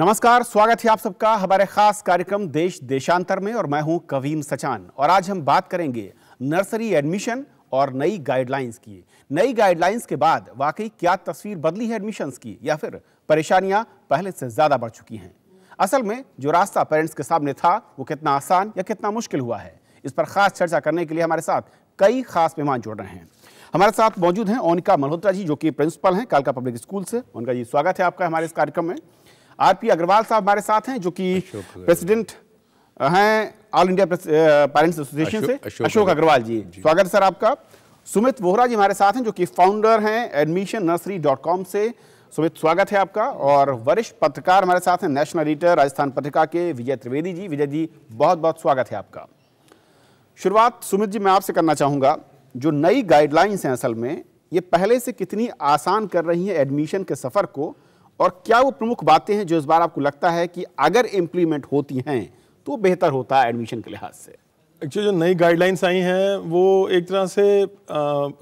नमस्कार, स्वागत है आप सबका हमारे खास कार्यक्रम देश देशांतर में और मैं हूं कवीम सचान। और आज हम बात करेंगे नर्सरी एडमिशन और नई गाइडलाइंस की। नई गाइडलाइंस के बाद वाकई क्या तस्वीर बदली है एडमिशन्स की, या फिर परेशानियां पहले से ज्यादा बढ़ चुकी हैं? असल में जो रास्ता पेरेंट्स के सामने था वो कितना आसान या कितना मुश्किल हुआ है, इस पर खास चर्चा करने के लिए हमारे साथ कई खास मेहमान जुड़ रहे हैं। हमारे साथ मौजूद हैं ओनिका मल्होत्रा जी, जो कि प्रिंसिपल हैं कालका पब्लिक स्कूल से। उनका जी स्वागत है आपका हमारे इस कार्यक्रम में। आरपी अग्रवाल साहब हमारे साथ हैं, जो कि प्रेसिडेंट हैं ऑल इंडिया पेरेंट्स एसोसिएशन से। अशोक अग्रवाल जी, स्वागत है सर आपका। सुमित वोहरा जी हमारे साथ हैं, जो कि फाउंडर हैं admissionnursery.com से। सुमित, स्वागत है आपका। और वरिष्ठ पत्रकार हमारे साथ हैं, नेशनल एडिटर राजस्थान पत्रिका के विजय त्रिवेदी जी। विजय जी, बहुत बहुत स्वागत है आपका। शुरुआत सुमित जी मैं आपसे करना चाहूँगा, जो नई गाइडलाइंस हैं असल में ये पहले से कितनी आसान कर रही हैं एडमिशन के सफ़र को, और क्या वो प्रमुख बातें हैं जो इस बार आपको लगता है कि अगर इम्प्लीमेंट होती हैं तो बेहतर होता है एडमिशन के लिहाज से? एक्चुअली जो नई गाइडलाइंस आई हैं वो एक तरह से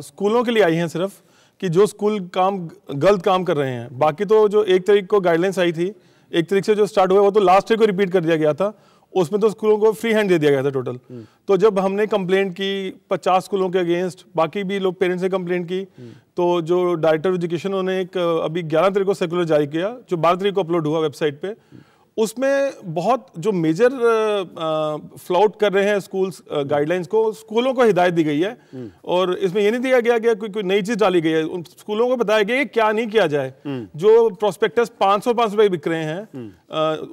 स्कूलों के लिए आई हैं, सिर्फ कि जो स्कूल गलत काम कर रहे हैं। बाकी तो जो 1 तारीख को गाइडलाइंस आई थी, 1 तारीख से जो स्टार्ट हुआ वो तो लास्ट ईयर को रिपीट कर दिया गया था। उसमें तो स्कूलों को फ्री हैंड दे दिया गया था टोटल। तो जब हमने कंप्लेंट की 50 स्कूलों के अगेंस्ट, बाकी भी लोग पेरेंट्स ने कंप्लेंट की, तो जो डायरेक्टर ऑफ एजुकेशन उन्होंने एक अभी 11 तारीख को सर्कुलर जारी किया, जो 12 तारीख को अपलोड हुआ वेबसाइट पे। उसमें बहुत जो मेजर फ्लाउट कर रहे हैं स्कूल्स गाइडलाइंस को, स्कूलों को हिदायत दी गई है। और इसमें ये नहीं दिया गया कोई नई चीज डाली गई है। उन स्कूलों को बताया गया कि क्या नहीं किया जाए। जो प्रोस्पेक्टस 500 रुपए बिक रहे हैं,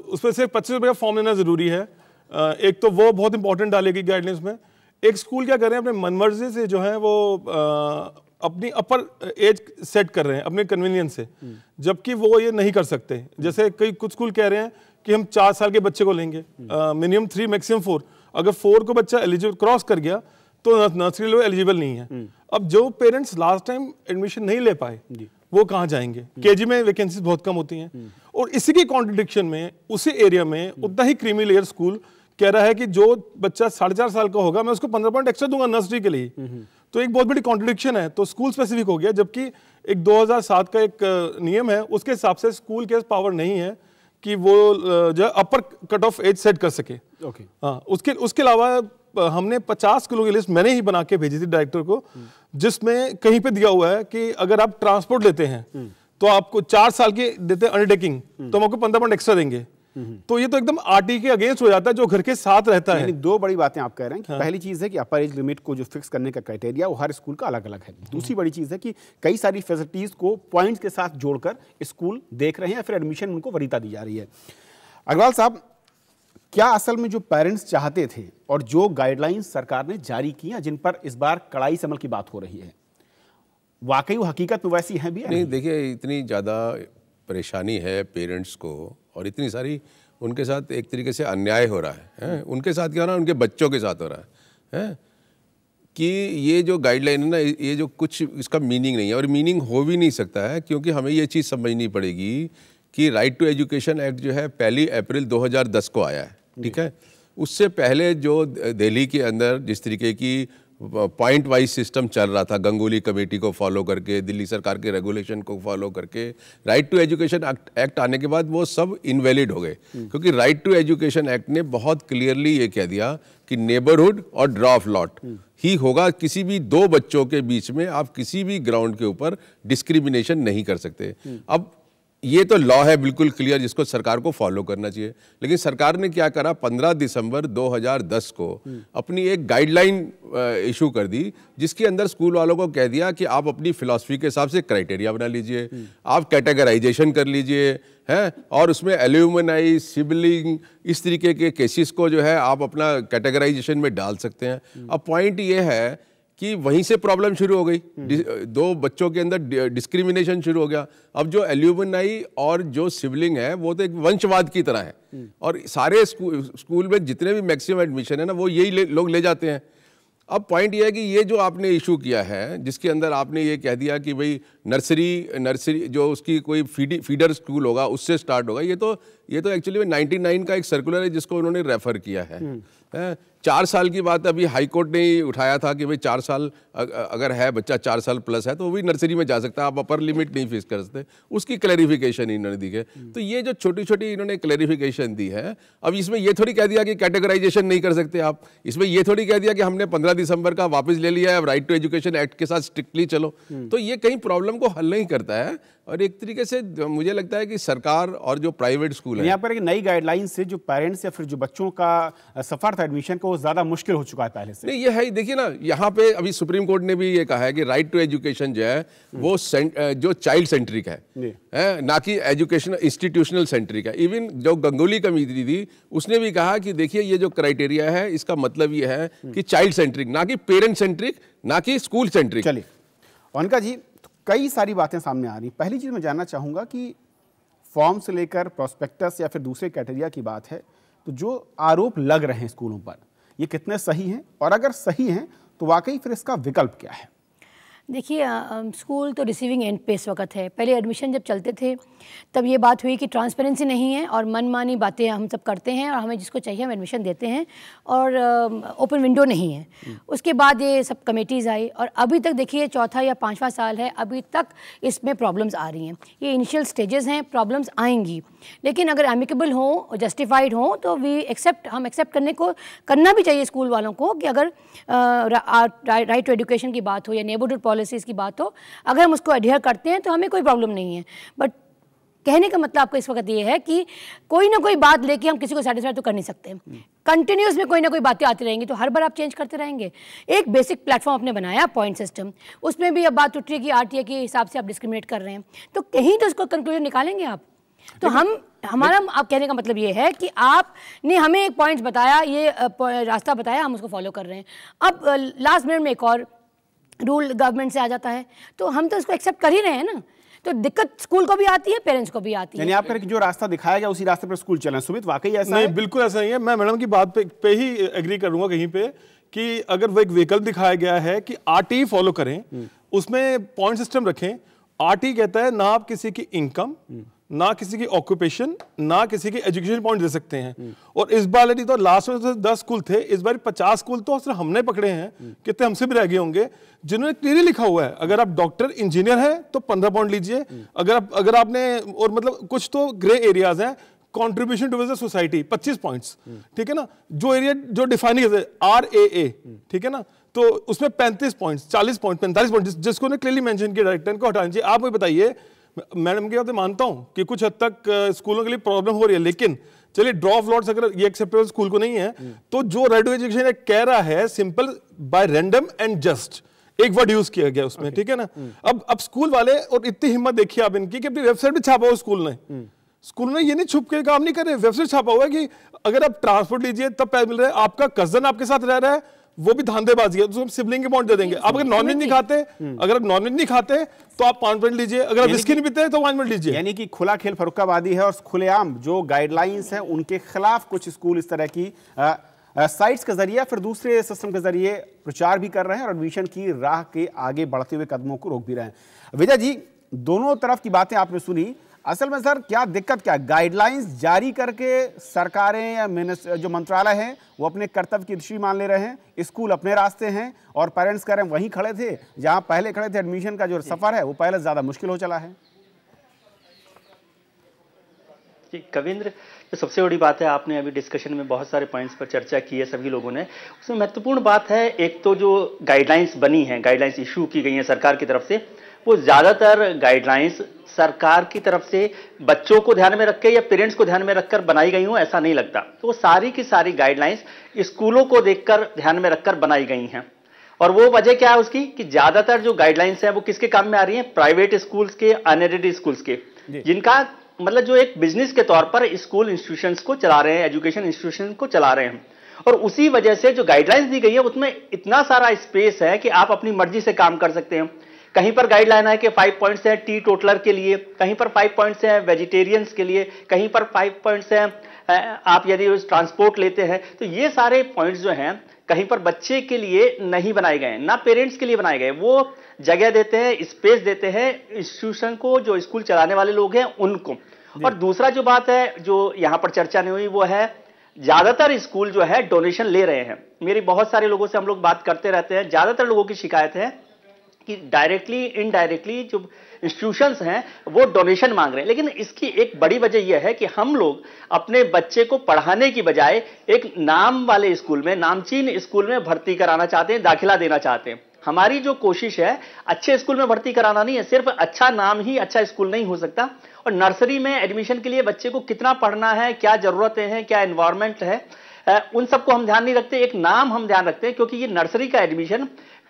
उसमें सिर्फ 25 रुपए का फॉर्म लेना जरूरी है। एक तो वो बहुत इंपॉर्टेंट डालेगी गाइडलाइंस में। एक स्कूल क्या कर रहे हैं, अपने मनमर्जी से जो है वो अपनी अपर एज सेट कर रहे हैं अपने कन्वीनियंस से, जबकि वो ये नहीं कर सकते। जैसे कुछ स्कूल कह रहे हैं कि हम 4 साल के बच्चे को लेंगे, मिनिमम 3 मैक्सिमम 4। अगर 4 को बच्चा एलिजिबल क्रॉस कर गया तो नर्सरी लो एलिजिबल नहीं है। अब जो पेरेंट्स लास्ट टाइम एडमिशन नहीं ले पाए वो कहाँ जाएंगे? केजी में वैकेंसीज बहुत कम होती हैं। और इसी की कॉन्ट्रडिक्शन में उसी एरिया में उतना ही क्रीमी लेयर स्कूल कह रहा है कि जो बच्चा 4.5 साल का होगा मैं उसको 15 पॉइंट एक्स्ट्रा दूंगा नर्सरी के लिए। तो एक बहुत बड़ी कॉन्ट्रडिक्शन है। तो स्कूल स्पेसिफिक हो गया, जबकि एक 2007 का एक नियम है, उसके हिसाब से स्कूल के पावर नहीं है कि वो जो upper cut off age set कर सके। हाँ, उसके अलावा हमने 50 किलो की लिस्ट मैंने ही बना के भेजी थी डायरेक्टर को, जिसमें कहीं पे दिया हुआ है कि अगर आप ट्रांसपोर्ट लेते हैं तो आपको 4 साल की देते हैं अंडरटेकिंग, तो हम आपको 15 पॉइंट एक्स्ट्रा देंगे। तो ये तो एकदम आरटी के अगेंस्ट हो जाता है जो घर के साथ रहता है। दो बड़ी बातें आप कह रहे हैं कि पहली चीज है कि अपर एज लिमिट को जो फिक्स करने का क्राइटेरिया वो हर स्कूल का अलग अलग है। दूसरी बड़ी चीज है कि कई सारी फैसिलिटीज को पॉइंट्स के साथ जोड़कर स्कूल देख रहे हैं, फिर एडमिशन उनको वरीयता दी जा रही है। अग्रवाल साहब, क्या असल में जो पेरेंट्स चाहते थे और जो गाइडलाइंस सरकार ने जारी की जिन पर इस बार कड़ाई से अमल की बात हो रही है, वाकई वो हकीकत में वैसी हैं भी? नहीं, देखिए इतनी ज़्यादा परेशानी है पेरेंट्स को और इतनी सारी उनके साथ एक तरीके से अन्याय हो रहा है। उनके साथ क्या हो रहा है, उनके बच्चों के साथ हो रहा है कि ये जो गाइडलाइन है ना, ये जो कुछ इसका मीनिंग नहीं है और मीनिंग हो भी नहीं सकता है, क्योंकि हमें ये चीज़ समझनी पड़ेगी कि राइट टू एजुकेशन एक्ट जो है 1 अप्रैल 2010 को आया है, ठीक है। उससे पहले जो दिल्ली के अंदर जिस तरीके की पॉइंट वाइज सिस्टम चल रहा था, गंगुली कमेटी को फॉलो करके, दिल्ली सरकार के रेगुलेशन को फॉलो करके, राइट टू एजुकेशन एक्ट आने के बाद वो सब इनवैलिड हो गए। क्योंकि राइट टू एजुकेशन एक्ट ने बहुत क्लियरली ये कह दिया कि नेबरहुड और ड्रॉप लॉट ही होगा, किसी भी 2 बच्चों के बीच में आप किसी भी ग्राउंड के ऊपर डिस्क्रिमिनेशन नहीं कर सकते। अब ये तो लॉ है बिल्कुल क्लियर, जिसको सरकार को फॉलो करना चाहिए। लेकिन सरकार ने क्या करा, 15 दिसंबर 2010 को अपनी एक गाइडलाइन इशू कर दी, जिसके अंदर स्कूल वालों को कह दिया कि आप अपनी फिलॉसफी के हिसाब से क्राइटेरिया बना लीजिए, आप कैटेगराइजेशन कर लीजिए, है, और उसमें एल्यूमनाई, सिबलिंग, इस तरीके के केसेस को जो है आप अपना कैटेगराइजेशन में डाल सकते हैं। अब पॉइंट ये है कि वहीं से प्रॉब्लम शुरू हो गई, 2 बच्चों के अंदर डिस्क्रिमिनेशन शुरू हो गया। अब जो एल्यूमनाई और जो सिबलिंग है वो तो एक वंशवाद की तरह है, और सारे स्कूल में जितने भी मैक्सिमम एडमिशन है ना वो यही लोग ले जाते हैं। अब पॉइंट ये है कि ये जो आपने इशू किया है, जिसके अंदर आपने ये कह दिया कि भाई नर्सरी जो उसकी कोई फीडर स्कूल होगा उससे स्टार्ट होगा, ये तो ये तो एक्चुअली में 99 का एक सर्कुलर है जिसको उन्होंने रेफर किया है। 4 साल की बात अभी हाई कोर्ट ने उठाया था कि भाई 4 साल अगर है बच्चा 4 साल प्लस है तो वो भी नर्सरी में जा सकता है, आप अपर लिमिट नहीं फिक्स कर सकते। उसकी क्लैरिफिकेशन इन्होंने दी है। तो ये जो छोटी छोटी इन्होंने क्लैरिफिकेशन दी है, अब इसमें ये थोड़ी कह दिया कि कैटेगराइजेशन नहीं कर सकते आप, इसमें ये थोड़ी कह दिया कि हमने 15 दिसंबर का वापस ले लिया है, अब राइट टू एजुकेशन एक्ट के साथ स्ट्रिक्टली चलो। तो ये कहीं प्रॉब्लम को हल नहीं करता है। और एक तरीके से मुझे लगता है कि सरकार और जो प्राइवेट स्कूल है, यहाँ पर एक नई गाइडलाइन से जो पेरेंट्स या फिर जो बच्चों का सफर था एडमिशन को, वो ज्यादा मुश्किल हो चुका है पहले से। नहीं, ये है, देखिए ना, यहाँ पे अभी सुप्रीम कोर्ट ने भी ये कहा है कि राइट टू एजुकेशन जो है वो जो चाइल्ड सेंट्रिक है, ना कि एजुकेशन इंस्टीट्यूशनल सेंट्रिक है। इवन जो गंगोली कमेटी थी उसने भी कहा कि देखिए ये जो क्राइटेरिया है इसका मतलब ये है कि चाइल्ड सेंट्रिक, ना कि पेरेंट सेंट्रिक, ना कि स्कूल सेंट्रिक। चलिए अनिका जी, कई सारी बातें सामने आ रही। पहली चीज मैं जानना चाहूंगा कि फॉर्म से लेकर प्रोस्पेक्टस या फिर दूसरे क्राइटेरिया की बात है, तो जो आरोप लग रहे हैं स्कूलों पर, ये कितने सही हैं, और अगर सही हैं तो वाकई फिर इसका विकल्प क्या है? देखिए, स्कूल तो रिसीविंग एंड पे इस वक्त है। पहले एडमिशन जब चलते थे तब ये बात हुई कि ट्रांसपेरेंसी नहीं है और मनमानी बातें हम सब करते हैं और हमें जिसको चाहिए हम एडमिशन देते हैं और ओपन विंडो नहीं है। उसके बाद ये सब कमेटीज़ आई और अभी तक देखिए 4था या 5वां साल है, अभी तक इसमें प्रॉब्लम्स आ रही हैं। ये इनिशियल स्टेजेस हैं, प्रॉब्लम्स आएंगी, लेकिन अगर एमिकेबल हो, जस्टिफाइड हो तो हम एक्सेप्ट करना भी चाहिए स्कूल वालों को कि अगर राइट टू एजुकेशन की बात हो या नेबरहुड पॉलिसीज़ की बात हो, अगर हम उसको एडहेयर करते हैं तो हमें कोई प्रॉब्लम नहीं है। बट कहने का मतलब आपको इस वक्त ये है कि कोई ना कोई बात लेके हम किसी को सेटिस्फाई तो कर नहीं सकते। कंटिन्यूस में कोई ना कोई बातें आती रहेंगी तो हर बार आप चेंज करते रहेंगे। एक बेसिक प्लेटफॉर्म आपने बनाया पॉइंट सिस्टम, उसमें भी अब बात उठ रही है कि आरटीए के हिसाब से आप डिस्क्रिमिनेट कर रहे हैं, तो कहीं तो उसको कंक्लूजन निकालेंगे आप। तो हमारा आप कहने का मतलब ये है कि आपने हमें एक पॉइंट बताया, ये रास्ता बताया, हम उसको फॉलो कर रहे हैं। अब लास्ट मिनट में एक और रूल गवर्नमेंट से आ जाता है तो हम तो उसको एक्सेप्ट कर ही रहे हैं ना। तो दिक्कत स्कूल को भी आती है, पेरेंट्स को भी आती है। यानी आप जो रास्ता दिखाया गया उसी रास्ते पर स्कूल चलें। सुमित, वाकई ऐसा नहीं, है? बिल्कुल ऐसा नहीं है। मैं मैडम की बात पे ही एग्री करूंगा कहीं पे कि अगर वो एक विकल्प दिखाया गया है कि आरटी फॉलो करें, उसमें पॉइंट सिस्टम रखें। आरटी कहता है ना आप किसी की इनकम, ना किसी की ऑक्यूपेशन, ना किसी की एजुकेशन पॉइंट दे सकते हैं। और इस बार यदि तो लास्ट में तो 10 स्कूल थे, इस बार 50 स्कूल तो सिर्फ हमने पकड़े हैं, कितने हमसे भी रह गए होंगे, जिन्होंने क्लियरली लिखा हुआ है अगर आप डॉक्टर इंजीनियर हैं तो 15 पॉइंट लीजिए। अगर आपने, और मतलब कुछ तो ग्रे एरियाज हैं, contribution towards the society 25 points, ठीक है ना, जो एरिया जो डिफाइन RAA, ठीक है ना, तो उसमें 35 पॉइंट्स, 40 पॉइंट, 45 पॉइंट, जिसको ने क्लियरली मेंशन किया डायरेक्टर को हटाना चाहिए। आप मुझे बताइए, मैडम की बात मानता हूं कि कुछ हद तक स्कूलों के लिए प्रॉब्लम हो रही है, लेकिन चलिए ड्रॉप लॉट्स अगर ये एक्सेप्टेबल स्कूल को नहीं है तो जो राइट टू एजुकेशन एक्ट कह रहा है simple bye random and just, एक वर्ड यूज किया गया उसमें, ठीक है ना। अब स्कूल वाले, और इतनी हिम्मत देखिए आप इनकी कि अपनी वेबसाइट पे छापा हुआ स्कूल ने ये नहीं छुप के काम नहीं कर रहे, वेबसाइट छापा हुआ है कि अगर आप ट्रांसपोर्ट लीजिए तब पैसे मिल रहे हैं, आपका कजन आपके साथ रह रहा है वो भी धांधेबाजी है, तो हम सिबलिंग के पॉइंट दे देंगे। आप अगर नॉनवेज नहीं खाते, तो आप 5 पॉइंट लीजिए, अगर आप विस्की नहीं पीते तो 5 पॉइंट लीजिए। यानी कि खुला खेल फरुखाबादी है और खुलेआम जो गाइडलाइंस हैं उनके खिलाफ कुछ स्कूल इस तरह की साइट्स के जरिए फिर दूसरे सिस्टम के जरिए प्रचार भी कर रहे हैं और एडमिशन की राह के आगे बढ़ते हुए कदमों को रोक भी रहे हैं। विजय जी, दोनों तरफ की बातें आपने सुनी, असल में सर क्या दिक्कत क्या? गाइडलाइंस जारी करके सरकारें या जो मंत्रालय हैं वो अपने कर्तव्य की दृष्टि मान ले रहे हैं, स्कूल अपने रास्ते हैं और पेरेंट्स कह रहे हैं वहीं खड़े थे जहां पहले खड़े थे। एडमिशन का जो सफर है वो पहले ज्यादा मुश्किल हो चला है। जी कविंद्र, जो सबसे बड़ी बात है, आपने अभी डिस्कशन में बहुत सारे पॉइंट्स पर चर्चा की है सभी लोगों ने, उसमें महत्वपूर्ण बात है एक तो जो गाइडलाइंस बनी है, गाइडलाइंस इशू की गई है सरकार की तरफ से, वो ज्यादातर गाइडलाइंस सरकार की तरफ से बच्चों को ध्यान में रखकर या पेरेंट्स को ध्यान में रखकर बनाई गई हो ऐसा नहीं लगता। तो वो सारी की सारी गाइडलाइंस स्कूलों को देखकर ध्यान में रखकर बनाई गई हैं। और वो वजह क्या है उसकी कि ज्यादातर जो गाइडलाइंस है वो किसके काम में आ रही है? प्राइवेट स्कूल्स के, अनएडेड स्कूल्स के, जिनका मतलब जो एक बिजनेस के तौर पर स्कूल इंस्टीट्यूशंस को चला रहे हैं, एजुकेशन इंस्टीट्यूशन को चला रहे हैं। और उसी वजह से जो गाइडलाइंस दी गई है उसमें इतना सारा स्पेस है कि आप अपनी मर्जी से काम कर सकते हैं। कहीं पर गाइडलाइन है कि 5 पॉइंट्स है टी टोटलर के लिए, कहीं पर 5 पॉइंट्स है वेजिटेरियंस के लिए, कहीं पर 5 पॉइंट्स है आप यदि ट्रांसपोर्ट लेते हैं। तो ये सारे पॉइंट्स जो हैं कहीं पर बच्चे के लिए नहीं बनाए गए, ना पेरेंट्स के लिए बनाए गए। वो जगह देते हैं, स्पेस देते हैं इंस्टीट्यूशन को, जो स्कूल चलाने वाले लोग हैं उनको। और दूसरा जो बात है जो यहां पर चर्चा नहीं हुई वो है ज्यादातर स्कूल जो है डोनेशन ले रहे हैं। मेरी बहुत सारे लोगों से हम लोग बात करते रहते हैं, ज्यादातर लोगों की शिकायत है कि डायरेक्टली इनडायरेक्टली जो इंस्टीट्यूशंस हैं वो डोनेशन मांग रहे हैं। लेकिन इसकी एक बड़ी वजह यह है कि हम लोग अपने बच्चे को पढ़ाने की बजाय एक नाम वाले स्कूल में, नामचीन स्कूल में भर्ती कराना चाहते हैं, दाखिला देना चाहते हैं। हमारी जो कोशिश है अच्छे स्कूल में भर्ती कराना नहीं है, सिर्फ अच्छा नाम ही अच्छा स्कूल नहीं हो सकता। और नर्सरी में एडमिशन के लिए बच्चे को कितना पढ़ना है, क्या जरूरतें हैं, क्या एनवायरमेंट है, उन सबको हम ध्यान नहीं रखते, एक नाम हम ध्यान रखते हैं। क्योंकि ये नर्सरी का एडमिशन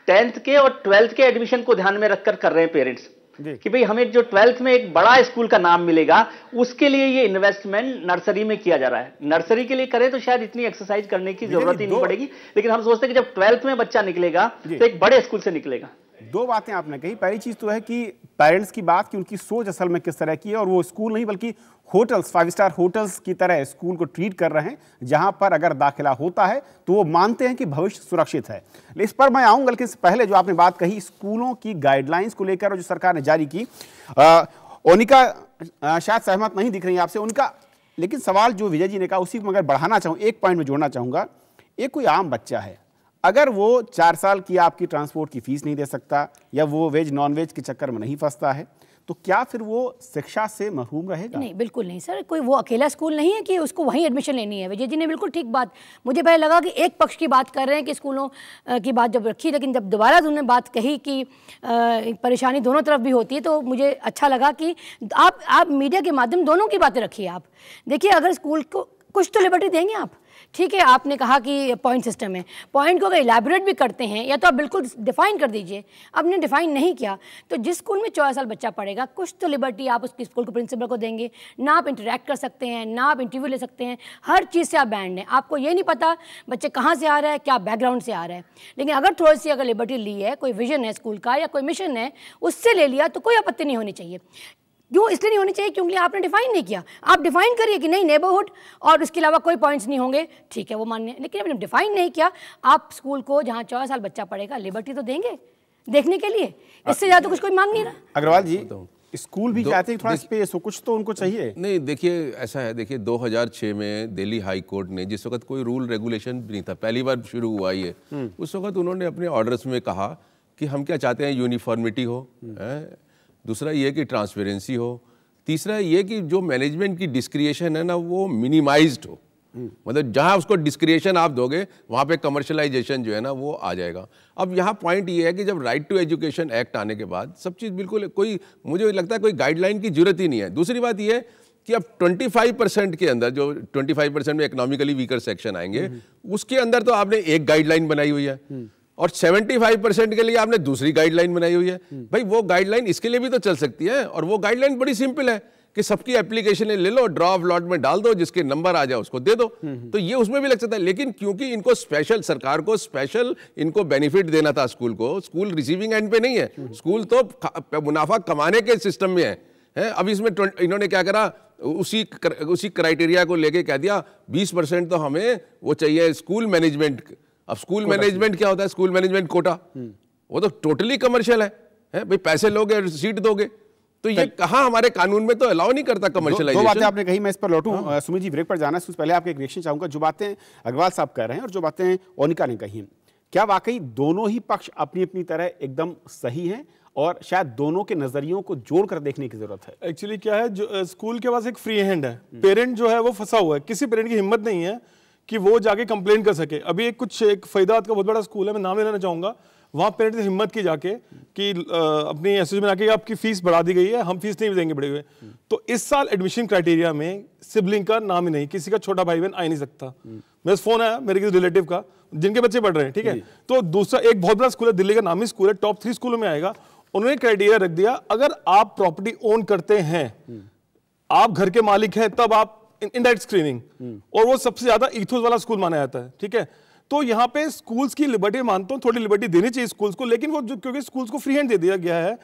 10th के और 12th के एडमिशन को ध्यान में रखकर कर रहे हैं पेरेंट्स कि भाई हमें जो 12th में एक बड़ा स्कूल का नाम मिलेगा, उसके लिए ये इन्वेस्टमेंट नर्सरी में किया जा रहा है। नर्सरी के लिए करें तो शायद इतनी एक्सरसाइज करने की जरूरत ही नहीं पड़ेगी, लेकिन हम सोचते हैं कि जब 12th में बच्चा निकलेगा तो एक बड़े स्कूल से निकलेगा। दो बातें आपने कही। पहली चीज तो है कि पेरेंट्स की बात कि उनकी सोच असल में किस तरह की है, और वो स्कूल नहीं बल्कि होटल्स, 5 स्टार होटल्स की तरह स्कूल को ट्रीट कर रहे हैं, जहां पर अगर दाखिला होता है तो वो मानते हैं कि भविष्य सुरक्षित है। इस पर मैं आऊंगा, लेकिन इससे पहले जो आपने बात कही स्कूलों की गाइडलाइंस को लेकर जो सरकार ने जारी की, ओनिका शायद सहमत नहीं दिख रही आपसे उनका, लेकिन सवाल जो विजय जी ने कहा उसी को अगर बढ़ाना चाहूँ, एक पॉइंट में जोड़ना चाहूंगा। एक कोई आम बच्चा है, अगर वो 4 साल की आपकी ट्रांसपोर्ट की फीस नहीं दे सकता या वो वेज नॉन वेज के चक्कर में नहीं फंसता है, तो क्या फिर वो शिक्षा से महरूम रहेगा? नहीं, बिल्कुल नहीं सर। कोई वो अकेला स्कूल नहीं है कि उसको वहीं एडमिशन लेनी है। विजय जी ने बिल्कुल ठीक बात, मुझे पहले लगा कि एक पक्ष की बात कर रहे हैं कि स्कूलों की बात जब रखी, लेकिन जब दोबारा उन्होंने बात कही कि परेशानी दोनों तरफ भी होती है, तो मुझे अच्छा लगा कि आप मीडिया के माध्यम दोनों की बातें रखिए। आप देखिए, अगर स्कूल को कुछ तो लिबर्टी देंगे आप, ठीक है। आपने कहा कि पॉइंट सिस्टम है, पॉइंट को अगर इलेबोरेट भी करते हैं या तो आप बिल्कुल डिफाइन कर दीजिए। आपने डिफाइन नहीं किया तो जिस स्कूल में 14 साल बच्चा पढ़ेगा, कुछ तो लिबर्टी आप उसके स्कूल को प्रिंसिपल को देंगे। ना आप इंटरेक्ट कर सकते हैं, ना आप इंटरव्यू ले सकते हैं, हर चीज़ से आप बैंड हैं। आपको ये नहीं पता बच्चे कहाँ से आ रहा है, क्या बैकग्राउंड से आ रहा है। लेकिन अगर थोड़ी सी अगर लिबर्टी ली है, कोई विजन है स्कूल का या कोई मिशन है, उससे ले लिया तो कोई आपत्ति नहीं होनी चाहिए। क्यों इसलिए नहीं होनी चाहिए? क्योंकि आपने डिफाइन नहीं किया। आप डिफाइन करिए कि नहीं नेबरहुड और उसके अलावा कोई पॉइंट्स नहीं होंगे, ठीक है, वो मान्य है। लेकिन आपने डिफाइन नहीं किया। आप स्कूल को जहाँ 14 साल बच्चा पढ़ेगा लिबर्टी तो देंगे देखने के लिए, इससे ज़्यादा कुछ कोई मांग नहीं रहा। अग्रवाल जी, स्कूल भी चाहते हैं थोड़ा स्पेस हो, कुछ तो उनको चाहिए। नहीं, देखिए ऐसा है, देखिए 2006 में दिल्ली हाई कोर्ट ने, जिस वक्त कोई रूल रेगुलेशन भी नहीं था, पहली बार शुरू हुआ ये, उस वक्त उन्होंने अपने ऑर्डर्स में कहा कि हम क्या चाहते हैं, यूनिफॉर्मिटी हो, दूसरा ये कि ट्रांसपेरेंसी हो, तीसरा ये कि जो मैनेजमेंट की डिस्क्रिएशन है ना वो मिनिमाइज्ड हो। मतलब जहां उसको डिस्क्रिएशन आप दोगे वहां पे कमर्शलाइजेशन जो है ना वो आ जाएगा। अब यहाँ पॉइंट ये है कि जब राइट टू एजुकेशन एक्ट आने के बाद सब चीज़ बिल्कुल, कोई मुझे लगता है कोई गाइडलाइन की जरूरत ही नहीं है। दूसरी बात ये है कि अब 25% के अंदर, जो 25% में इकोनॉमिकली वीकर सेक्शन आएंगे, उसके अंदर तो आपने एक गाइडलाइन बनाई हुई है और 75% के लिए आपने दूसरी गाइडलाइन बनाई हुई है। भाई वो गाइडलाइन इसके लिए भी तो चल सकती है, और वो गाइडलाइन बड़ी सिंपल है कि सबकी एप्लीकेशन ले लो, ड्रॉ ऑफ लॉट में डाल दो, जिसके नंबर आ जाए उसको दे दो, तो ये उसमें भी लग सकता है। लेकिन क्योंकि इनको स्पेशल, सरकार को स्पेशल इनको बेनिफिट देना था स्कूल को, स्कूल रिसीविंग एंड पे नहीं है, स्कूल तो मुनाफा कमाने के सिस्टम में है। अब इसमें इन्होंने क्या करा, उसी क्राइटेरिया को लेके कह दिया 20% तो हमें वो चाहिए स्कूल मैनेजमेंट। अब स्कूल मैनेजमेंट क्या होता है? स्कूल मैनेजमेंट कोटा, वो तो टोटली कमर्शियल है भाई, पैसे लोगे सीट दोगे, तो ये कहाँ हमारे कानून में तो अलाउ नहीं करता कमर्शियलाइजेशन। दो बातें आपने कही, मैं इस पर लौटूं। सुमित जी, ब्रेक पर जाना है, उससे पहले आपके एक रिएक्शन चाहूंगा। जो बातें अग्रवाल साहब कह रहे हैं और जो बातें ओनिका ने कही, क्या वाकई दोनों ही पक्ष अपनी अपनी तरह एकदम सही हैं और शायद दोनों के नजरियों को जोड़कर देखने की जरूरत है? एक्चुअली क्या है, जो स्कूल के पास एक फ्री हैंड है, पेरेंट जो है वो फंसा हुआ है, किसी पेरेंट की हिम्मत नहीं है कि वो जाके कंप्लेन कर सके। अभी एक फरीदाबाद का बहुत बड़ा स्कूल है, मैं नाम लेना चाहूंगा, वहाँ पेरेंट्स ने हिम्मत की जाके कि अपनी एसएसजी में आके आपकी फीस बढ़ा दी गई है, हम फीस नहीं देंगे बढ़े हुए। तो इस साल एडमिशन क्राइटेरिया में सिबलिंग का नाम ही नहीं, किसी का छोटा भाई बहन आ ही नहीं सकता। मेरे फोन आया मेरे किसी रिलेटिव का जिनके बच्चे पढ़ रहे हैं, ठीक है। तो दूसरा एक बहुत बड़ा स्कूल है, दिल्ली का नामी स्कूल है, टॉप 3 स्कूलों में आएगा। उन्होंने क्राइटेरिया रख दिया, अगर आप प्रॉपर्टी ओन करते हैं, आप घर के मालिक हैं, तब आप इनडायरेक्ट स्क्रीनिंग, और वो सबसे ज्यादा ईथोस वाला स्कूल माना जाता है, ठीक है। तो यहाँ पे स्कूल्स की लिबर्टी मानता हूँ, थोड़ी लिबर्टी देनी चाहिए स्कूल्स को, लेकिन वो क्योंकि स्कूल्स को फ्री हैंड दे दिया गया है,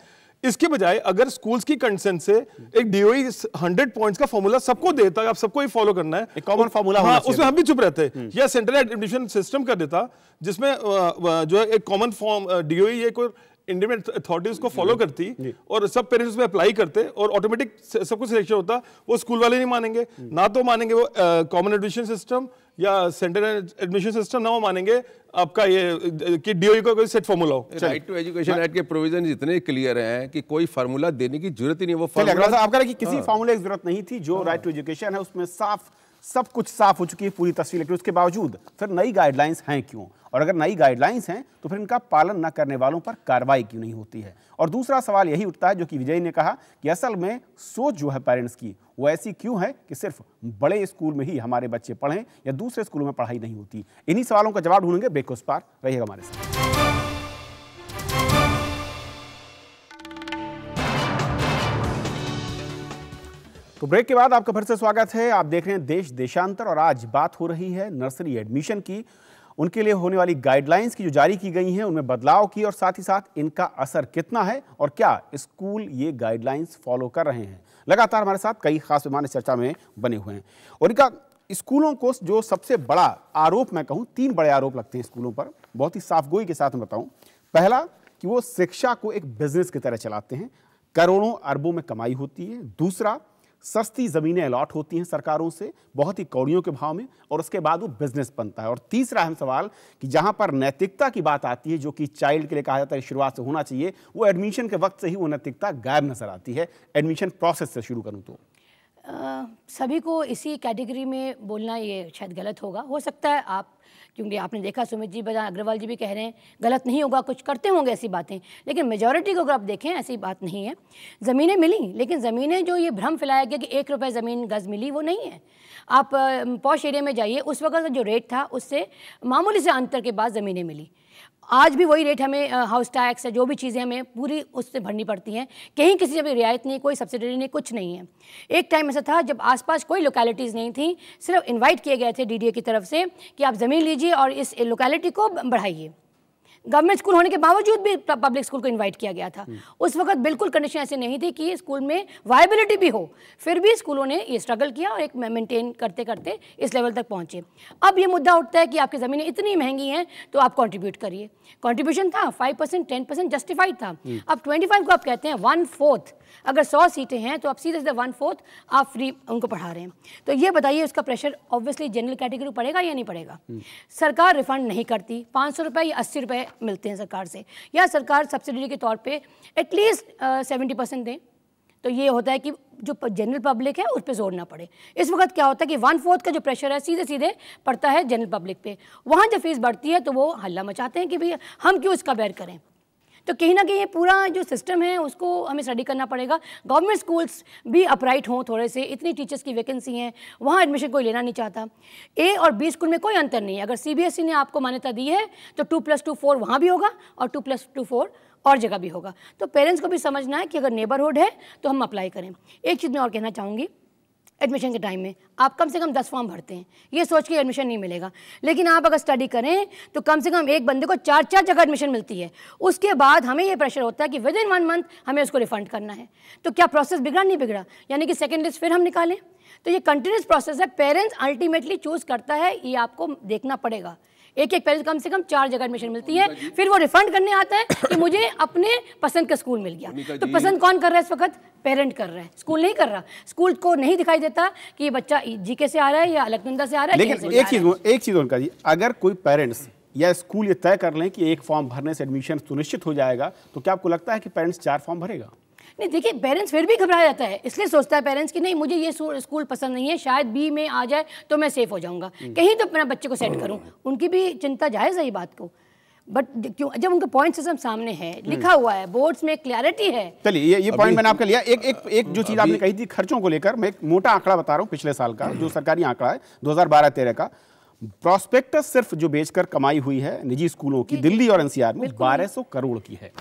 इसके बजाय अगर स्कूल्स की कंसेंट से एक डीओई 100 पॉइंट्स का फॉर्मूला सबको देता, आप सबको ही फॉलो करना है, एक कॉमन फॉर्मूला, हाँ, उसमें हम भी चुप रहते, या सेंट्रल एडमिशन सिस्टम कर देता जिसमें जो है एक कॉमन फॉर्म डीओई, ये कोई इंडिपेंडेंट अथॉरिटी उसको फॉलो करती और सब पेरेंट्स उसमें अप्लाई करते और ऑटोमेटिक सब कुछ सिलेक्शन होता, वो स्कूल वाले नहीं मानेंगे, ना तो मानेंगे वो कॉमन एडमिशन सिस्टम या सेंट्रल एडमिशन सिस्टम, ना वो मानेंगे आपका ये कि डीओई का कोई सेट फार्मूला हो। राइट टू एजुकेशन एक्ट के प्रोविजन इतने क्लियर हैं कि कोई फार्मूला देने की जरूरत ही नहीं। वो फार्मूला आपका कि किसी फार्मूले की जरूरत नहीं थी, जो राइट टू एजुकेशन है उसमें साफ सब कुछ साफ हो चुकी है पूरी तस्वीर, लेकिन उसके बावजूद फिर नई गाइडलाइंस हैं क्यों? और अगर नई गाइडलाइंस हैं तो फिर इनका पालन न करने वालों पर कार्रवाई क्यों नहीं होती है? और दूसरा सवाल यही उठता है जो कि विजय ने कहा कि असल में सोच जो है पेरेंट्स की वो ऐसी क्यों है कि सिर्फ बड़े स्कूल में ही हमारे बच्चे पढ़ें या दूसरे स्कूलों में पढ़ाई नहीं होती? इन्हीं सवालों का जवाब ढूंढेंगे ब्रेक उस पार, रहिएगा हमारे साथ। तो ब्रेक के बाद आपका फिर से स्वागत है। आप देख रहे हैं देश देशांतर और आज बात हो रही है नर्सरी एडमिशन की, उनके लिए होने वाली गाइडलाइंस की जो जारी की गई हैं उनमें बदलाव की, और साथ ही साथ इनका असर कितना है और क्या स्कूल ये गाइडलाइंस फॉलो कर रहे हैं। लगातार हमारे साथ कई खास मेहमान इस चर्चा में बने हुए हैं और इनका स्कूलों को जो सबसे बड़ा आरोप मैं कहूँ, 3 बड़े आरोप लगते हैं स्कूलों पर, बहुत ही साफगोई के साथ मैं बताऊँ। पहला कि वो शिक्षा को एक बिजनेस की तरह चलाते हैं, करोड़ों अरबों में कमाई होती है। दूसरा, सस्ती ज़मीनें अलॉट होती हैं सरकारों से बहुत ही कौड़ियों के भाव में, और उसके बाद वो बिजनेस बनता है। और तीसरा अहम सवाल कि जहां पर नैतिकता की बात आती है, जो कि चाइल्ड के लिए कहा जाता है शुरुआत से होना चाहिए, वो एडमिशन के वक्त से ही वो नैतिकता गायब नजर आती है। एडमिशन प्रोसेस से शुरू करूं तो सभी को इसी कैटेगरी में बोलना ये शायद गलत होगा। हो सकता है आप, क्योंकि आपने देखा सुमित जी, अग्रवाल जी भी कह रहे हैं गलत नहीं होगा, कुछ करते होंगे ऐसी बातें, लेकिन मेजॉरिटी को अगर आप देखें ऐसी बात नहीं है। ज़मीनें मिली, लेकिन ज़मीनें जो ये भ्रम फैलाया गया कि 1 रुपये ज़मीन गज़ मिली, वो नहीं है। आप पॉश एरिया में जाइए, उस वक्त जो रेट था उससे मामूली से अंतर के बाद ज़मीनें मिली। आज भी वही रेट हमें हाउस टैक्स है, जो भी चीज़ें हमें पूरी उससे भरनी पड़ती हैं, कहीं किसी से भी रियायत नहीं, कोई सब्सिडी नहीं, कुछ नहीं है। एक टाइम ऐसा था जब आसपास कोई लोकेलिटीज़ नहीं थी, सिर्फ इनवाइट किए गए थे डीडीए की तरफ से कि आप ज़मीन लीजिए और इस लोकेलिटी को बढ़ाइए। गवर्नमेंट स्कूल होने के बावजूद भी पब्लिक स्कूल को इनवाइट किया गया था। उस वक्त बिल्कुल कंडीशन ऐसी नहीं थी कि स्कूल में वायबिलिटी भी हो, फिर भी स्कूलों ने ये स्ट्रगल किया और एक मेंटेन करते करते इस लेवल तक पहुंचे। अब ये मुद्दा उठता है कि आपकी ज़मीनें इतनी महंगी हैं तो आप कंट्रीब्यूट करिए। कंट्रीब्यूशन था 5%, 10% जस्टिफाइड था। अब 25 को आप कहते हैं 1/4। अगर 100 सीटें हैं तो आप सीधे सीधे 1/4 आप फ्री उनको पढ़ा रहे हैं। तो ये बताइए उसका प्रेशर ऑब्वियसली जनरल कैटेगरी पड़ेगा या नहीं पड़ेगा? सरकार रिफंड नहीं करती, 500 रुपये या 80 रुपये मिलते हैं सरकार से, या सरकार सब्सिडी के तौर पे एटलीस्ट 70% दें, तो ये होता है कि जो जनरल पब्लिक है उस पर जोर ना पड़े। इस वक्त क्या होता है कि 1/4 का जो प्रेशर है सीधे सीधे पड़ता है जनरल पब्लिक पे। वहाँ जब फीस बढ़ती है तो वो हल्ला मचाते हैं कि भाई हम क्यों इसका बेयर करें। तो कहीं ना कहीं ये पूरा जो सिस्टम है उसको हमें स्टडी करना पड़ेगा। गवर्नमेंट स्कूल्स भी अपराइट हों थोड़े से, इतनी टीचर्स की वैकेंसी हैं, वहाँ एडमिशन कोई लेना नहीं चाहता। ए और बी स्कूल में कोई अंतर नहीं है। अगर सीबीएसई ने आपको मान्यता दी है तो 2+2 4 वहाँ भी होगा और 2+2 4 और जगह भी होगा। तो पेरेंट्स को भी समझना है कि अगर नेबरहुड है तो हम अप्लाई करें। एक चीज़ मैं और कहना चाहूँगी, एडमिशन के टाइम में आप कम से कम 10 फॉर्म भरते हैं, ये सोच के एडमिशन नहीं मिलेगा, लेकिन आप अगर स्टडी करें तो कम से कम एक बंदे को 4 जगह एडमिशन मिलती है। उसके बाद हमें ये प्रेशर होता है कि विद इन 1 मंथ हमें उसको रिफंड करना है। तो क्या प्रोसेस बिगड़ा? नहीं बिगड़ा, यानी कि सेकेंड लिस्ट फिर हम निकालें। तो ये कंटिन्यूस प्रोसेस है, पेरेंट्स अल्टीमेटली चूज करता है, ये आपको देखना पड़ेगा। एक पेरेंट्स कम से कम 4 जगह एडमिशन मिलती है, फिर वो रिफंड करने आता है कि मुझे अपने पसंद का स्कूल मिल गया। तो पसंद कौन कर रहा है इस वक्त? पेरेंट कर रहा है, स्कूल नहीं कर रहा। स्कूल को नहीं दिखाई देता कि ये बच्चा जीके से आ रहा है या अलकनंदा से आ रहा है। लेकिन एक चीज उनका जी, अगर कोई पेरेंट्स या स्कूल ये तय कर लें कि एक फॉर्म भरने से एडमिशन सुनिश्चित हो जाएगा, तो क्या आपको लगता है कि पेरेंट्स 4 फॉर्म भरेगा? नहीं, देखिए पेरेंट्स फिर भी घबरा जाता है, इसलिए सोचता है पेरेंट्स कि नहीं मुझे ये स्कूल पसंद नहीं है, शायद बी में आ जाए तो मैं सेफ हो जाऊंगा, कहीं तो अपने बच्चे को सेट करूं। उनकी भी चिंता जायज़ है ये बात को, बट क्यों जब उनका पॉइंट सिस्टम सामने है, लिखा हुआ है, बोर्ड्स में क्लैरिटी है। चलिए ये पॉइंट मैंने आपका लिया। एक जो चीज़ आपने कही थी खर्चों को लेकर, मैं एक मोटा आंकड़ा बता रहा हूँ पिछले साल का, जो सरकारी आंकड़ा है 2012-13 का। प्रॉस्पेक्टस सिर्फ जो बेचकर कमाई हुई है निजी स्कूलों की दिल्ली और एनसीआर में 1200 करोड़ की है।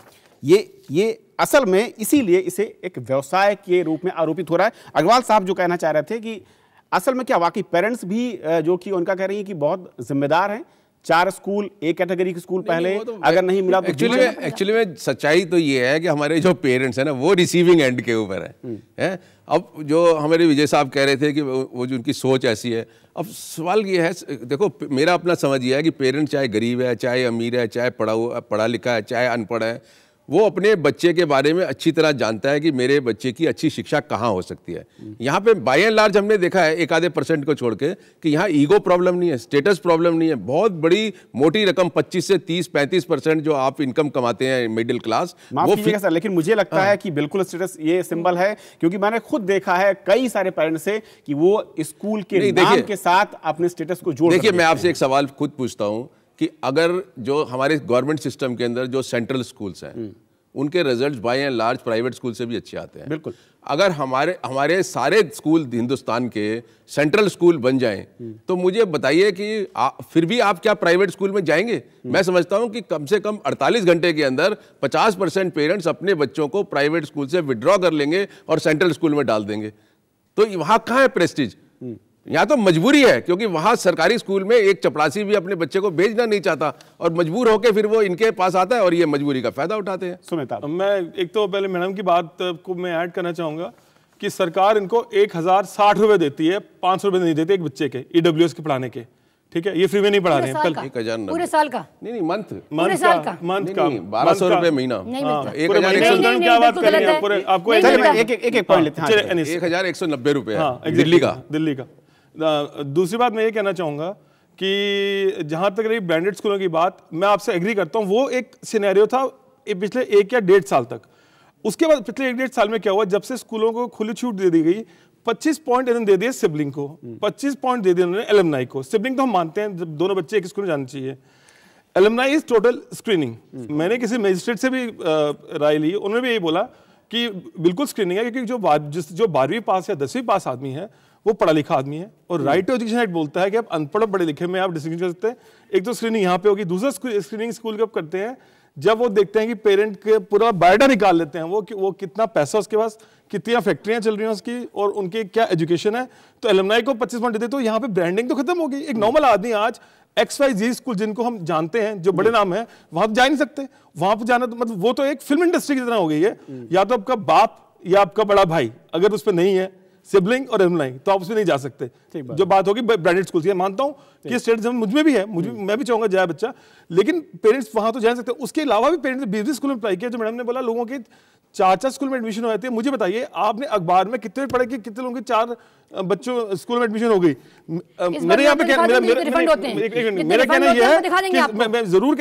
ये असल में इसीलिए इसे एक व्यवसाय के रूप में आरोपित हो रहा है। अग्रवाल साहब जो कहना चाह रहे थे कि असल में क्या वाकई पेरेंट्स भी जो कि उनका कह रही है कि बहुत जिम्मेदार हैं, 4 स्कूल एक कैटेगरी के स्कूल पहले अगर नहीं मिला तो एक्चुअली में सच्चाई तो ये है कि हमारे जो पेरेंट्स हैं ना वो रिसीविंग एंड के ऊपर है। अब जो हमारे विजय साहब कह रहे थे कि वो जो उनकी सोच ऐसी है, अब सवाल ये है, देखो मेरा अपना समझ ये है कि पेरेंट्स चाहे गरीब है, चाहे अमीर है, चाहे पढ़ा लिखा है, चाहे अनपढ़ है, वो अपने बच्चे के बारे में अच्छी तरह जानता है कि मेरे बच्चे की अच्छी शिक्षा कहाँ हो सकती है। यहाँ पे बाय एंड लार्ज हमने देखा है, एक आधे % को छोड़ के, कि यहाँ ईगो प्रॉब्लम नहीं है, स्टेटस प्रॉब्लम नहीं है। बहुत बड़ी मोटी रकम 25 से 30-35% जो आप इनकम कमाते हैं मिडिल क्लास, वो सर, लेकिन मुझे लगता है कि बिल्कुल स्टेटस ये सिंबल है, क्योंकि मैंने खुद देखा है कई सारे पेरेंट्स से कि वो स्कूल के नाम के साथ अपने स्टेटस को जोड़। देखिए, मैं आपसे एक सवाल खुद पूछता हूं कि अगर जो हमारे गवर्नमेंट सिस्टम के अंदर जो सेंट्रल स्कूल्स हैं, उनके results bye and large private school से भी अच्छे आते हैं। बिल्कुल। अगर हमारे सारे स्कूल हिंदुस्तान के सेंट्रल स्कूल बन जाएं, तो मुझे बताइए कि फिर भी आप क्या प्राइवेट स्कूल में जाएंगे? मैं समझता हूं कि कम से कम 48 घंटे के अंदर 50% पेरेंट्स अपने बच्चों को प्राइवेट स्कूल से विड्रॉ कर लेंगे और सेंट्रल स्कूल में डाल देंगे। तो वहां कहाँ है प्रेस्टीज? यहाँ तो मजबूरी है, क्योंकि वहां सरकारी स्कूल में एक चपरासी भी अपने बच्चे को भेजना नहीं चाहता और मजबूर होकर फिर वो इनके पास आता है और ये मजबूरी का फायदा उठाते हैं। सुमिता, मैं एक तो पहले मैडम की बात को मैं ऐड करना चाहूंगा कि सरकार इनको 1060 रुपए देती है, 500 रुपए नहीं देती एक बच्चे के EWS के पढ़ाने के। ठीक है, ये फ्री में नहीं पढ़ा रहे हैं। कल 1000 पूरे साल का नहीं, मंथ का 1200 रुपए महीना। नहीं मिलता। 1190 क्या बात कर रहे हैं पूरे? आपको एक पॉइंट लेते हैं। 1190 रुपए है दिल्ली का। दूसरी बात मैं ये कहना चाहूंगा कि जहां तक रही ब्रांडेड स्कूलों की बात, मैं आपसे एग्री करता हूं। वो एक सिनेरियो था पिछले 1 या 1.5 साल तक। उसके बाद पिछले 1-1.5 साल में क्या हुआ, जब से स्कूलों को खुली छूट दे दी गई, 25 पॉइंट इन्होंने दे दिए सिबलिंग को, 25 पॉइंट दे दिए उन्होंने एलुमनाई को। सिबलिंग तो हम मानते हैं, जब दोनों बच्चे एक स्कूल में जाना चाहिए। Alumni is total screening. मैंने किसी मजिस्ट्रेट से भी राय ली, उन्होंने भी यही बोला कि बिल्कुल स्क्रीनिंग है, क्योंकि जो 12वीं पास या 10वीं पास आदमी है वो पढ़ा लिखा आदमी है, और राइट टू एजुकेशन एक्ट बोलता है कि आप अनपढ़ पढ़े लिखे में आप डिस्टिंक्शन कर सकते हैं। एक तो स्क्रीनिंग यहाँ पे होगी, दूसरा स्क्रीनिंग स्कूल कब करते हैं, जब वो देखते हैं कि पेरेंट के पूरा बायोडा निकाल लेते हैं, वो कितना पैसा उसके पास, कितनी फैक्ट्रियां चल रही हैं उसकी, और उनकी क्या एजुकेशन है। तो एलुमनाई को 25 पॉइंट देते, तो यहाँ पे ब्रांडिंग तो खत्म हो गई। एक नॉर्मल आदमी आज XYZ स्कूल जिनको हम जानते हैं, जो बड़े नाम है, वहां तो जा नहीं सकते। वहां पर जाना तो मतलब वो तो एक फिल्म इंडस्ट्री की तरह हो गई है। या तो आपका बाप या आपका बड़ा भाई अगर उस पर नहीं है सिबलिंग और एलुमनाई, तो आप उसमें नहीं जा सकते। जो बात होगी ब्रांडेड स्कूल की, मानता हूं कि स्टेट मुझ में भी है, मैं भी चाहूंगा जाए बच्चा, लेकिन पेरेंट्स वहां तो जा सकते हैं। उसके अलावा भी पेरेंट्स ने बिजनेस स्कूल में अप्लाई किया, जो मैडम ने बोला लोगों के 4 स्कूल में एडमिशन हो जाते हैं। मुझे बताइए, आपने अखबार में कितने पढ़े कि कितने लोगों के 4 बच्चों स्कूल में एडमिशन हो गई? मेरे यहाँ पे मेरा कहना यह है कि मैं जरूर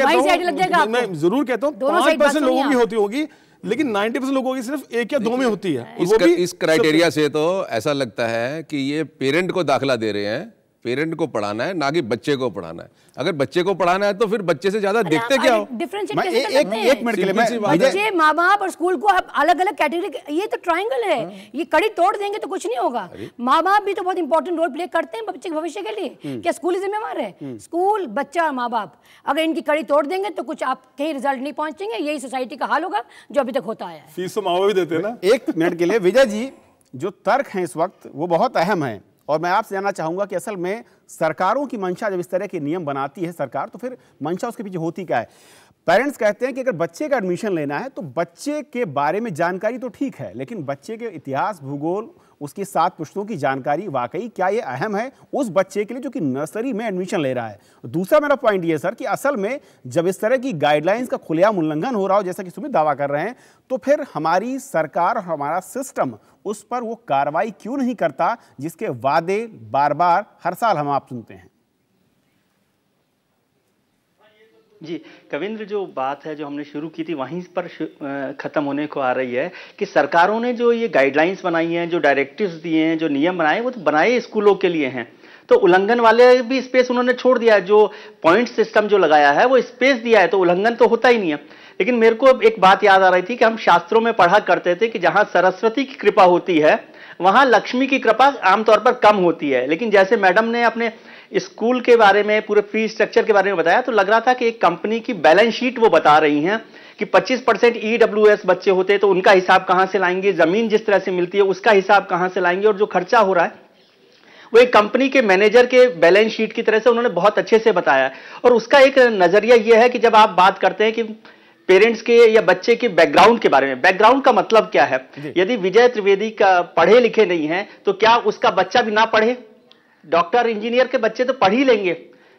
कहता हूँ 5% लोगों की होती होगी, लेकिन 90% लोगों की सिर्फ 1 या 2 में होती है। इस क्राइटेरिया से तो ऐसा लगता है कि ये पेरेंट को दाखिला दे रहे हैं, पेरेंट को पढ़ाना है, ना कि बच्चे को पढ़ाना है। अगर बच्चे को पढ़ाना है तो फिर बच्चे से ज्यादा देखते क्या हो? एक मिनट के लिए बच्चे, माँ बाप और स्कूल को आप अलग अलग कैटेगरी, ये तो ट्रायंगल है। ये कड़ी तोड़ देंगे तो कुछ नहीं होगा। माँ बाप भी तो बहुत इंपॉर्टेंट रोल प्ले करते हैं बच्चे के भविष्य के लिए। क्या स्कूल ही जिम्मेवार है? स्कूल, बच्चा, माँ बाप। अगर इनकी कड़ी तोड़ देंगे तो कुछ आप कहीं रिजल्ट नहीं पहुंचेंगे। यही सोसाइटी का हाल होगा जो अभी तक होता है। फीस तो माँ बाप भी देते हैं ना। एक मिनट के लिए विजय जी, जो तर्क हैं इस वक्त वो बहुत अहम है, और मैं आपसे जानना चाहूंगा कि असल में सरकारों की मंशा जब इस तरह के नियम बनाती है सरकार, तो फिर मंशा उसके पीछे होती क्या है? पेरेंट्स कहते हैं कि अगर बच्चे का एडमिशन लेना है तो बच्चे के बारे में जानकारी तो ठीक है, लेकिन बच्चे के इतिहास, भूगोल, उसकी 7 पुश्तों की जानकारी वाकई क्या ये अहम है उस बच्चे के लिए जो कि नर्सरी में एडमिशन ले रहा है? दूसरा मेरा पॉइंट ये सर कि असल में जब इस तरह की गाइडलाइंस का खुलेआम उल्लंघन हो रहा हो, जैसा कि सुमित दावा कर रहे हैं, तो फिर हमारी सरकार और हमारा सिस्टम उस पर वो कार्रवाई क्यों नहीं करता जिसके वादे बार बार हर साल हम आप सुनते हैं? जी कविंद्र, जो बात है जो हमने शुरू की थी वहीं पर ख़त्म होने को आ रही है कि सरकारों ने जो ये गाइडलाइंस बनाई हैं, जो डायरेक्टिव्स दिए हैं, जो नियम बनाए, वो तो बनाए स्कूलों के लिए हैं, तो उल्लंघन वाले भी स्पेस उन्होंने छोड़ दिया है। जो पॉइंट सिस्टम जो लगाया है वो स्पेस दिया है, तो उल्लंघन तो होता ही नहीं है। लेकिन मेरे को एक बात याद आ रही थी कि हम शास्त्रों में पढ़ा करते थे कि जहां सरस्वती की कृपा होती है वहां लक्ष्मी की कृपा आमतौर पर कम होती है। लेकिन जैसे मैडम ने अपने स्कूल के बारे में, पूरे फी स्ट्रक्चर के बारे में बताया, तो लग रहा था कि एक कंपनी की बैलेंस शीट वो बता रही हैं कि 25% EWS बच्चे होते हैं तो उनका हिसाब कहां से लाएंगे, जमीन जिस तरह से मिलती है उसका हिसाब कहां से लाएंगे, और जो खर्चा हो रहा है वो एक कंपनी के मैनेजर के बैलेंस शीट की तरह से उन्होंने बहुत अच्छे से बताया। और उसका एक नजरिया यह है कि जब आप बात करते हैं कि पेरेंट्स के या बच्चे के बैकग्राउंड के बारे में, बैकग्राउंड का मतलब क्या है? यदि विजय त्रिवेदी का पढ़े लिखे नहीं है तो क्या उसका बच्चा भी ना पढ़े? डॉक्टर इंजीनियर के बच्चे तो पढ़ ही लेंगे,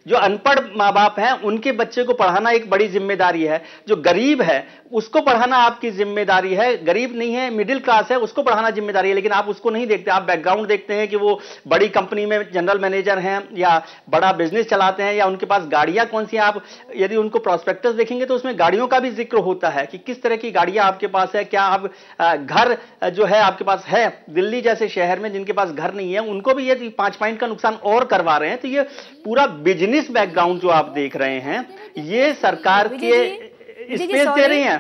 जो अनपढ़ माँ बाप हैं उनके बच्चे को पढ़ाना एक बड़ी जिम्मेदारी है, जो गरीब है उसको पढ़ाना आपकी जिम्मेदारी है, गरीब नहीं है मिडिल क्लास है उसको पढ़ाना जिम्मेदारी है, लेकिन आप उसको नहीं देखते। आप बैकग्राउंड देखते हैं कि वो बड़ी कंपनी में जनरल मैनेजर हैं या बड़ा बिजनेस चलाते हैं या उनके पास गाड़ियां कौन सी हैं। आप यदि उनको प्रोस्पेक्टस देखेंगे तो उसमें गाड़ियों का भी जिक्र होता है कि किस तरह की गाड़ियां आपके पास है, क्या आप घर जो है आपके पास है। दिल्ली जैसे शहर में जिनके पास घर नहीं है उनको भी ये 5 पॉइंट का नुकसान और करवा रहे हैं। तो ये पूरा बिजनेस बैकग्राउंड जो आप देख रहे हैं ये सरकार के स्पेस दे रही हैं।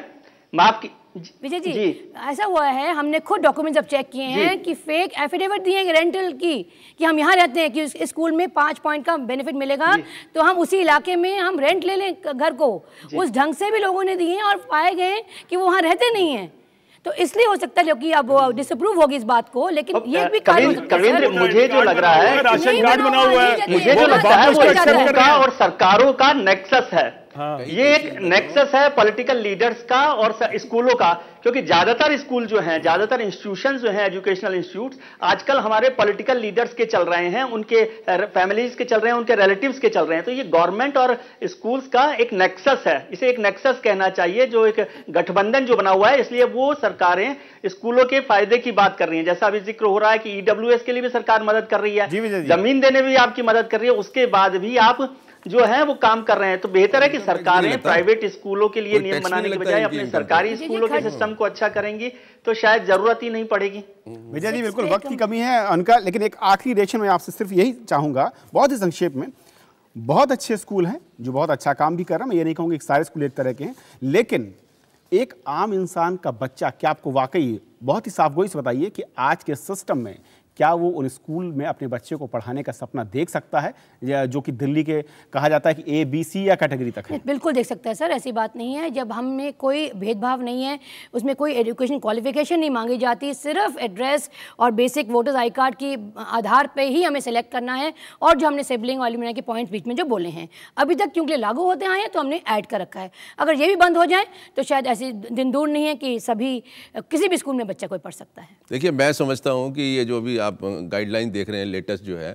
माफ की विजय जी, ऐसा हुआ है, हमने खुद डॉक्यूमेंट्स अब चेक किए हैं कि फेक एफिडेविट दिए हैं रेंटल की कि हम यहाँ रहते हैं कि इस स्कूल में 5 पॉइंट का बेनिफिट मिलेगा तो हम उसी इलाके में हम रेंट ले लें घर को। उस ढंग से भी लोगों ने दिए हैं और पाए गए कि वो वहाँ रहते नहीं हैं। तो इसलिए हो सकता है कि अब डिसअप्रूव होगी इस बात को, लेकिन ये भी कविंद्र मुझे जो लग रहा है राशन कार्ड बना हुआ है, मुझे जो लगता है वो स्कूल का और सरकारों का नेक्सस है। ये एक नेक्सस है पॉलिटिकल लीडर्स का और स्कूलों का, क्योंकि ज्यादातर स्कूल जो हैं, ज्यादातर इंस्टीट्यूशंस जो हैं, एजुकेशनल इंस्टीट्यूट्स आजकल हमारे पॉलिटिकल लीडर्स के चल रहे हैं, उनके फैमिलीज के चल रहे हैं, उनके रिलेटिव्स के चल रहे हैं। तो ये गवर्नमेंट और स्कूल्स का एक नेक्सस है, इसे एक नेक्सस कहना चाहिए, जो एक गठबंधन जो बना हुआ है। इसलिए वो सरकारें स्कूलों के फायदे की बात कर रही हैं। जैसा अभी जिक्र हो रहा है कि ईडब्ल्यूएस के लिए भी सरकार मदद कर रही है, जमीन देने में भी आपकी मदद कर रही है, उसके बाद भी आप जो है वो काम कर रहे हैं। तो बेहतर है कि सरकारें प्राइवेट स्कूलों के लिए नियम बनाने के बजाय अपने सरकारी स्कूलों के सिस्टम को अच्छा करेंगी तो शायद जरूरत ही नहीं पड़ेगी। विजय जी बिल्कुल वक्त की कमी है उनका, लेकिन एक आखिरी रिएक्शन मैं आपसे सिर्फ यही चाहूंगा बहुत ही संक्षेप में। बहुत अच्छे स्कूल हैं जो बहुत अच्छा काम भी कर रहे हैं, मैं ये नहीं कहूँगी कि सारे स्कूल एक तरह के हैं, लेकिन एक आम इंसान का बच्चा क्या आपको वाकई बहुत ही साफगोई से बताइए कि आज के सिस्टम में क्या वो उन स्कूल में अपने बच्चे को पढ़ाने का सपना देख सकता है, या जो कि दिल्ली के कहा जाता है कि ABC या कैटेगरी तक है? बिल्कुल देख सकता है सर, ऐसी बात नहीं है। जब हम में कोई भेदभाव नहीं है, उसमें कोई एजुकेशन क्वालिफिकेशन नहीं मांगी जाती, सिर्फ एड्रेस और बेसिक वोटर्स आई कार्ड की आधार पे ही हमें सेलेक्ट करना है। और जो हमने सिबलिंग एलिमनी के पॉइंट्स बीच में जो बोले हैं अभी तक क्योंकि लागू होते आए हैं तो हमने ऐड कर रखा है। अगर ये भी बंद हो जाए तो शायद ऐसे दिन दूर नहीं है कि किसी भी स्कूल में बच्चा कोई पढ़ सकता है। देखिए मैं समझता हूँ कि ये जो भी आप गाइडलाइन देख रहे हैं लेटेस्ट जो है,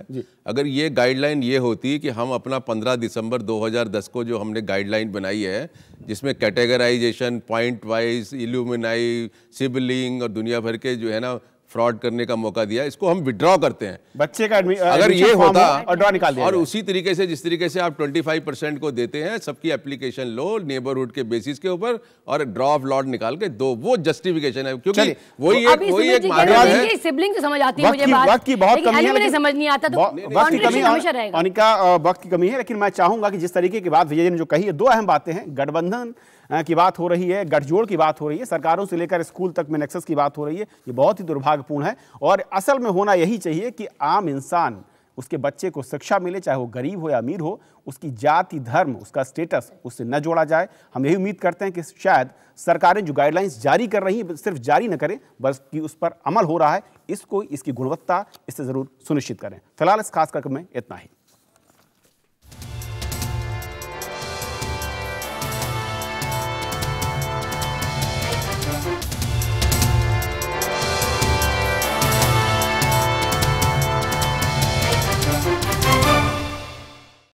अगर ये गाइडलाइन ये होती कि हम अपना 15 दिसंबर 2010 को जो हमने गाइडलाइन बनाई है जिसमें कैटेगराइजेशन पॉइंट वाइज इल्यूमिनाई सिबलिंग और दुनिया भर के जो है ना फ्रॉड करने का मौका दिया, इसको हम विड्रॉ करते हैं बच्चे का अगर ये होता और ड्रॉ निकाल दिया और उसी तरीके से जिस तरीके से आप 25% को देते हैं सबकी एप्लीकेशन लो नेबरहुड के बेसिस के ऊपर और ड्रॉ ऑफ लॉट निकाल के दो, वो जस्टिफिकेशन है। क्योंकि वही एक माध्यम है। सिबलिंग तो समझ आती है मुझे बात, वक्त की बहुत कमी है, समझ नहीं आता तो वक्त की कमी है, वक्त की कमी है। लेकिन मैं चाहूंगा कि जिस तरीके की बात विजय जी ने जो कही है, 2 अहम बातें हैं, गठबंधन की बात हो रही है, गठजोड़ की बात हो रही है, सरकारों से लेकर स्कूल तक में नेक्सस की बात हो रही है, ये बहुत ही दुर्भाग्यपूर्ण है। और असल में होना यही चाहिए कि आम इंसान उसके बच्चे को शिक्षा मिले, चाहे वो गरीब हो या अमीर हो, उसकी जाति धर्म उसका स्टेटस उससे न जोड़ा जाए। हम यही उम्मीद करते हैं कि शायद सरकारें जो गाइडलाइंस जारी कर रही हैं सिर्फ जारी न करें बल्कि उस पर अमल हो रहा है, इसकी गुणवत्ता इससे जरूर सुनिश्चित करें। फिलहाल इस खास कार्यक्रम में इतना ही।